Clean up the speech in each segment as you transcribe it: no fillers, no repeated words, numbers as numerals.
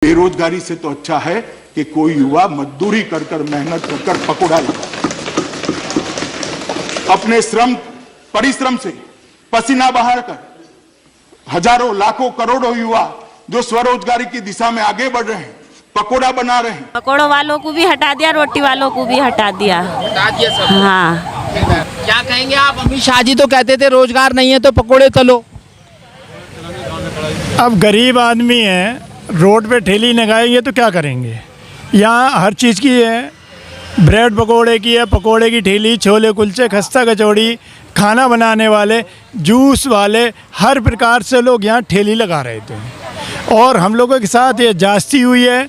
बेरोजगारी से तो अच्छा है कि कोई युवा मजदूरी कर कर मेहनत कर पकोड़ा लगा, अपने परिश्रम से पसीना बहाकर हजारों लाखों करोड़ों युवा जो स्वरोजगारी की दिशा में आगे बढ़ रहे हैं, पकोड़ा बना रहे हैं। पकोड़ों वालों को भी हटा दिया, रोटी वालों को भी हटा दिया सब। हाँ। क्या कहेंगे आप? अमित शाह जी तो कहते थे रोजगार नहीं है तो पकोड़े तलो। अब गरीब आदमी है, रोड पे ठेली लगाएंगे तो क्या करेंगे? यहाँ हर चीज़ की है, ब्रेड पकोड़े की है, पकोड़े की ठेली, छोले कुलचे, खस्ता कचौड़ी, खाना बनाने वाले, जूस वाले, हर प्रकार से लोग यहाँ ठेली लगा रहे थे। और हम लोगों के साथ ये जास्ती हुई है।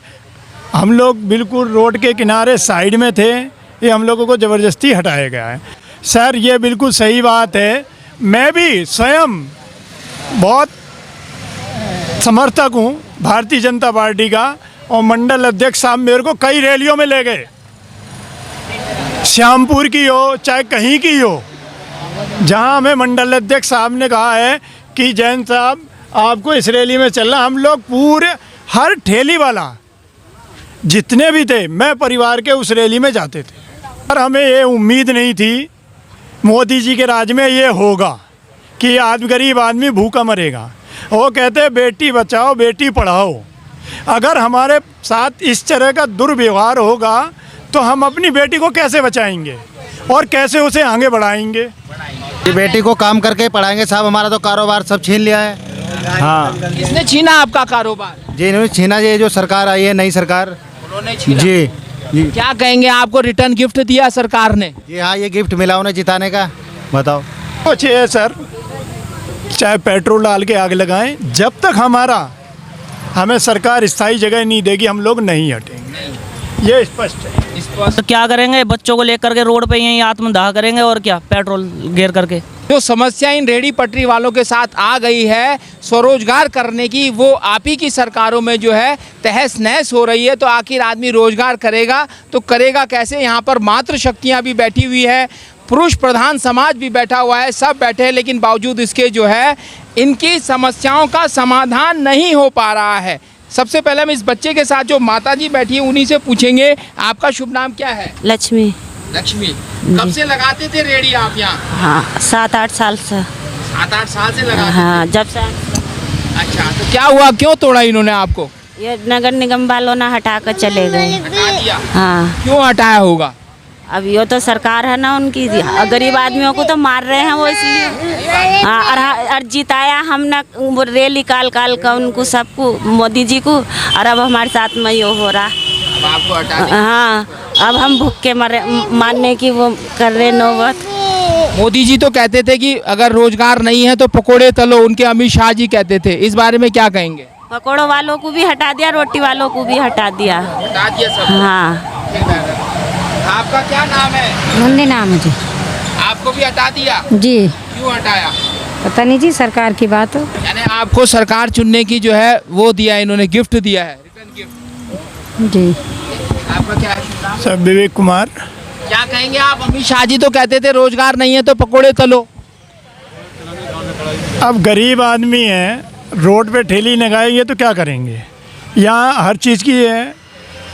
हम लोग बिल्कुल रोड के किनारे साइड में थे, ये हम लोगों को ज़बरदस्ती हटाया गया है। सर ये बिल्कुल सही बात है। मैं भी स्वयं बहुत समर्थक हूँ भारतीय जनता पार्टी का, और मंडल अध्यक्ष साहब मेरे को कई रैलियों में ले गए, श्यामपुर की हो चाहे कहीं की हो, जहाँ हमें मंडल अध्यक्ष साहब ने कहा है कि जैन साहब आपको इस रैली में चलना। हम लोग पूरे हर ठेली वाला जितने भी थे, मैं परिवार के उस रैली में जाते थे। और हमें ये उम्मीद नहीं थी मोदी जी के राज में ये होगा कि गरीब आदमी भूखा मरेगा। वो कहते हैं बेटी बचाओ बेटी पढ़ाओ। अगर हमारे साथ इस तरह का दुर्व्यवहार होगा तो हम अपनी बेटी को कैसे बचाएंगे और कैसे उसे आगे बढ़ाएंगे? बेटी को काम करके पढ़ाएंगे साहब, हमारा तो कारोबार सब छीन लिया है। हाँ, किसने छीना आपका कारोबार? जी इन्होंने छीना। ये जो सरकार आई है, नई सरकार, उन्होंने छीना। जी जी। क्या कहेंगे? आपको रिटर्न गिफ्ट दिया सरकार ने? जी हाँ, ये गिफ्ट मिला उन्हें जिताने का। बताओ कुछ है सर, चाहे पेट्रोल डाल के आग लगाएं, जब तक हमें सरकार स्थायी जगह नहीं देगी हम लोग नहीं हटेंगे, ये स्पष्ट है। तो क्या करेंगे? बच्चों को लेकर के रोड पे यहीं आत्मदाह करेंगे और क्या, पेट्रोल घेर करके। जो समस्या इन रेहड़ी पटरी वालों के साथ आ गई है स्वरोजगार करने की, वो आप ही की सरकारों में जो है तहस नहस हो रही है। तो आखिर आदमी रोजगार करेगा तो करेगा कैसे? यहाँ पर मातृ शक्तियाँ भी बैठी हुई है, पुरुष प्रधान समाज भी बैठा हुआ है, सब बैठे हैं, लेकिन बावजूद इसके जो है इनकी समस्याओं का समाधान नहीं हो पा रहा है। सबसे पहले हम इस बच्चे के साथ जो माता जी बैठी है उन्हीं से पूछेंगे, आपका शुभ नाम क्या है? लक्ष्मी। लक्ष्मी, कब से लगाते थे रेहड़ी आप यहाँ? हाँ, 7-8 साल से। 7-8 साल से लगाते हाँ, जब से। अच्छा, तो क्या हुआ, क्यों तोड़ा इन्होंने आपको? ये नगर निगम वालों ने हटा कर चले गए। हटा दिया? हाँ। क्यों हटाया होगा? अब ये तो सरकार है ना उनकी, गरीब आदमियों को तो मार रहे हैं वो, इसलिए। हाँ, और जिताया हमने वो रैली काल कर उनको सबको, मोदी जी को, और अब हमारे साथ में ये हो रहा। अब आपको हटा दिया? हाँ, अब हम भूख के मारने की वो कर रहे नौबत। मोदी जी तो कहते थे कि अगर रोजगार नहीं है तो पकोड़े तलो, उनके अमित शाह जी कहते थे, इस बारे में क्या कहेंगे? पकोड़ों वालों को भी हटा दिया, रोटी वालों को भी हटा दिया। हटा दिया सब। हाँ। आपका क्या नाम है? मुन्नी नाम है जी। आपको भी हटा दिया? जी। क्यों हटाया? पता नहीं जी, सरकार की बात हो। यानी आपको सरकार चुनने की जो है वो दिया, इन्होंने गिफ्ट दिया है, रिटर्न गिफ्ट। जी। आपका क्या है? सर विवेक कुमार। क्या कहेंगे आप? अमित शाह जी तो कहते थे रोजगार नहीं है तो पकोड़े तलो। अब गरीब आदमी है, रोड पे ठेली लगाएंगे तो क्या करेंगे? यहाँ हर चीज़ की है,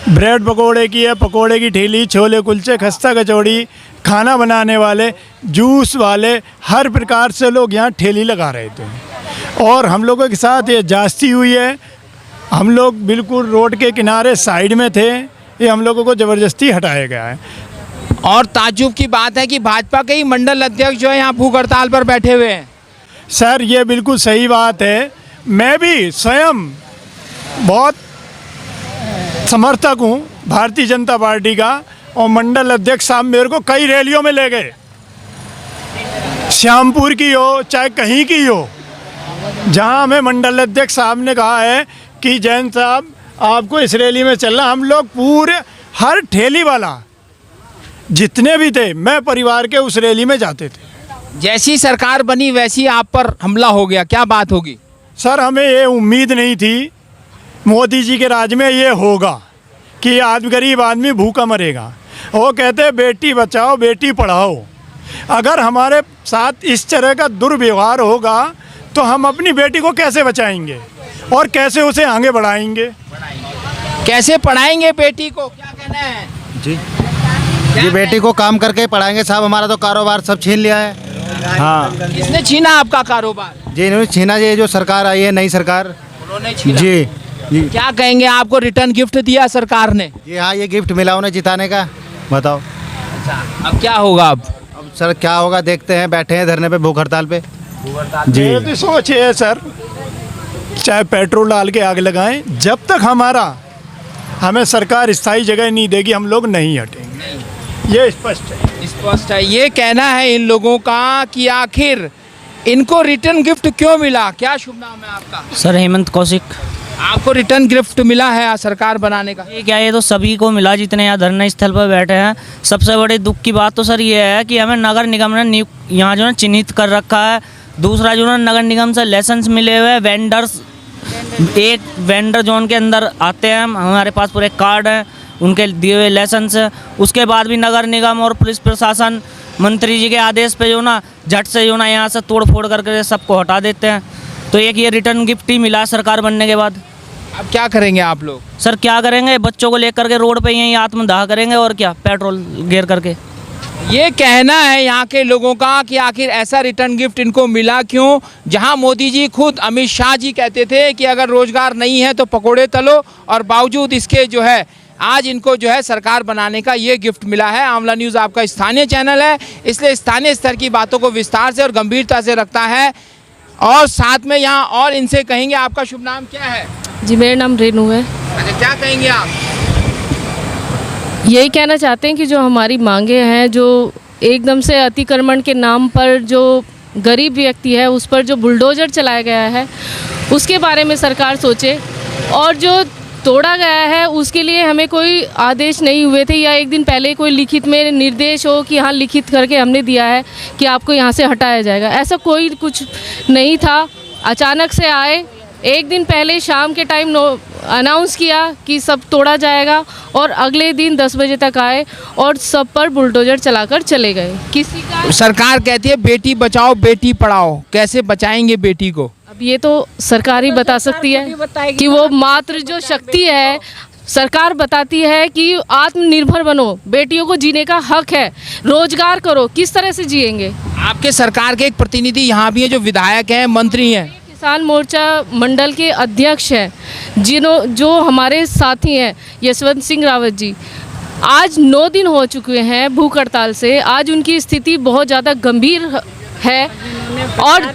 ब्रेड पकोड़े की है, पकोड़े की ठेली, छोले कुलचे, खस्ता कचौड़ी, खाना बनाने वाले, जूस वाले, हर प्रकार से लोग यहाँ ठेली लगा रहे थे। और हम लोगों के साथ ये जास्ती हुई है। हम लोग बिल्कुल रोड के किनारे साइड में थे, ये हम लोगों को ज़बरदस्ती हटाया गया है। और ताज्जुब की बात है कि भाजपा के ही मंडल अध्यक्ष जो है यहाँ भूख हड़ताल पर बैठे हुए हैं। सर ये बिल्कुल सही बात है। मैं भी स्वयं बहुत समर्थक हूँ भारतीय जनता पार्टी का, और मंडल अध्यक्ष साहब मेरे को कई रैलियों में ले गए, श्यामपुर की हो चाहे कहीं की हो, जहाँ हमें मंडल अध्यक्ष साहब ने कहा है कि जैन साहब आपको इस रैली में चलना। हम लोग पूरे हर ठेली वाला जितने भी थे, मैं परिवार के उस रैली में जाते थे। जैसी सरकार बनी वैसी आप पर हमला हो गया, क्या बात होगी? सर हमें ये उम्मीद नहीं थी मोदी जी के राज में ये होगा कि गरीब आदमी भूखा मरेगा। वो कहते हैं बेटी बचाओ बेटी पढ़ाओ। अगर हमारे साथ इस तरह का दुर्व्यवहार होगा तो हम अपनी बेटी को कैसे बचाएंगे और कैसे उसे आगे बढ़ाएंगे। कैसे पढ़ाएंगे बेटी को, क्या कहना है? जी जी बेटी को काम करके ही पढ़ाएंगे साहब, हमारा तो कारोबार सब छीन लिया है। हाँ किसने छीना आपका कारोबार? जी इन्होंने छीना, ये जो सरकार आई है नई सरकार, उन्होंने छीना। जी जी क्या कहेंगे, आपको रिटर्न गिफ्ट दिया सरकार ने? जी हाँ, ये गिफ्ट मिला उन्हें जिताने का। बताओ अब क्या होगा? अब सर क्या होगा देखते हैं, बैठे हैं धरने पे, भूख हड़ताल पे। जी मेरी तो सोच है सर, चाहे पेट्रोल डाल के आग लगाएं, जब तक हमें सरकार स्थायी जगह नहीं देगी हम लोग नहीं हटेंगे, ये स्पष्ट है। स्पष्ट है। ये कहना है इन लोगों का कि आखिर इनको रिटर्न गिफ्ट क्यों मिला। क्या शुभ नाम है आपका? सर हेमंत कौशिक। आपको रिटर्न गिफ्ट मिला है सरकार बनाने का? ये क्या, ये तो सभी को मिला जितने यहाँ धरना स्थल पर बैठे हैं। सबसे बड़ी दुख की बात तो सर ये है कि हमें नगर निगम ने यहाँ जो है चिन्हित कर रखा है। दूसरा जो है नगर निगम से लाइसेंस मिले हुए वेंडर्स, एक वेंडर जोन के अंदर आते हैं, हमारे पास पूरे कार्ड हैं उनके दिए हुए लाइसेंस है। उसके बाद भी नगर निगम और पुलिस प्रशासन मंत्री जी के आदेश पे जो ना झट से जो ना यहाँ से तोड़ फोड़ करके सबको हटा देते हैं। तो एक ये रिटर्न गिफ्ट ही मिला सरकार बनने के बाद। अब क्या करेंगे आप लोग? सर क्या करेंगे, बच्चों को लेकर के रोड पे यहीं आत्मदाह करेंगे और क्या, पेट्रोल घेर करके। ये कहना है यहाँ के लोगों का कि आखिर ऐसा रिटर्न गिफ्ट इनको मिला क्यों, जहाँ मोदी जी खुद अमित शाह जी कहते थे कि अगर रोजगार नहीं है तो पकोड़े तलो, और बावजूद इसके जो है आज इनको जो है सरकार बनाने का ये गिफ्ट मिला है। आमला न्यूज़ आपका स्थानीय चैनल है, इसलिए स्थानीय स्तर की बातों को विस्तार से और गंभीरता से रखता है। और साथ में यहाँ और इनसे कहेंगे, आपका शुभ नाम क्या है? जी मेरा नाम रेनू है। अच्छा, क्या कहेंगे आप? यही कहना चाहते हैं कि जो हमारी मांगे हैं, जो एकदम से अतिक्रमण के नाम पर जो गरीब व्यक्ति है उस पर जो बुलडोजर चलाया गया है उसके बारे में सरकार सोचे, और जो तोड़ा गया है उसके लिए हमें कोई आदेश नहीं हुए थे या एक दिन पहले कोई लिखित में निर्देश हो कि हाँ लिखित करके हमने दिया है कि आपको यहाँ से हटाया जाएगा, ऐसा कोई कुछ नहीं था। अचानक से आए, एक दिन पहले शाम के टाइम अनाउंस किया कि सब तोड़ा जाएगा, और अगले दिन 10 बजे तक आए और सब पर बुलडोजर चलाकर चले गए। किसी का सरकार कहती है बेटी बचाओ बेटी पढ़ाओ, कैसे बचाएंगे बेटी को? अब ये तो सरकार ही बता सकती है कि वो मात्र जो शक्ति है, सरकार बताती है कि आत्मनिर्भर बनो, बेटियों को जीने का हक है, रोजगार करो, किस तरह से जिएंगे। आपके सरकार के एक प्रतिनिधि यहाँ भी है जो विधायक हैं, मंत्री हैं, किसान मोर्चा मंडल के अध्यक्ष हैं, जो हमारे साथी हैं यशवंत सिंह रावत जी। आज 9 दिन हो चुके हैं भूख हड़ताल से, आज उनकी स्थिति बहुत ज़्यादा गंभीर है और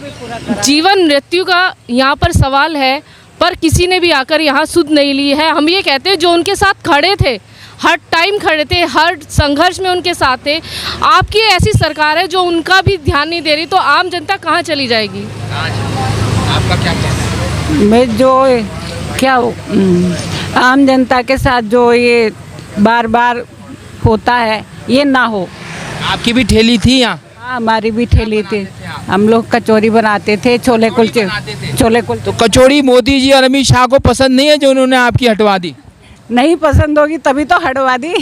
जीवन मृत्यु का यहाँ पर सवाल है, पर किसी ने भी आकर यहाँ सुध नहीं ली है। हम ये कहते हैं जो उनके साथ खड़े थे, हर टाइम खड़े थे, हर संघर्ष में उनके साथ थे, आपकी ऐसी सरकार है जो उनका भी ध्यान नहीं दे रही, तो आम जनता कहाँ चली जाएगी? आपका क्या कहना है? मैं जो क्या आम जनता के साथ जो ये बार बार होता है ये ना हो। आपकी भी ठेली थी यहाँ? हाँ हमारी भी ठेली थी, हम लोग कचौरी बनाते थे, छोले कुलचे। तो कचौड़ी मोदी जी और अमित शाह को पसंद नहीं है जो उन्होंने आपकी हटवा दी? नहीं पसंद होगी तभी तो हटवा दी।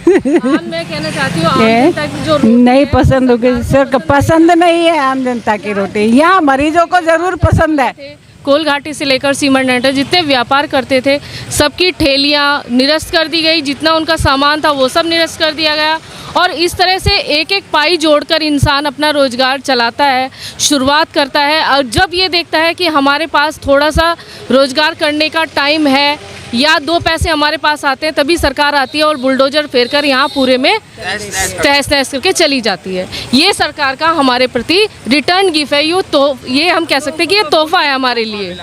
मैं कहना चाहती हूँ आम जनता की जो नहीं पसंद होगी, सर पसंद नहीं है आम जनता की रोटी, यहाँ मरीजों को जरूर पसंद है। कोल घाटी से लेकर सीमेंट नेटर जितने व्यापार करते थे सबकी ठेलियाँ निरस्त कर दी गई, जितना उनका सामान था वो सब निरस्त कर दिया गया, और इस तरह से एक एक पाई जोड़कर इंसान अपना रोजगार चलाता है, शुरुआत करता है। और जब ये देखता है कि हमारे पास थोड़ा सा रोजगार करने का टाइम है या 2 पैसे हमारे पास आते हैं, तभी सरकार आती है और बुलडोजर फेर कर यहाँ पूरे में तहस नहस करके चली जाती है। ये सरकार का हमारे प्रति रिटर्न गिफ्ट है, ये हम कह सकते हैं कि ये तोहफा है हमारे लिए।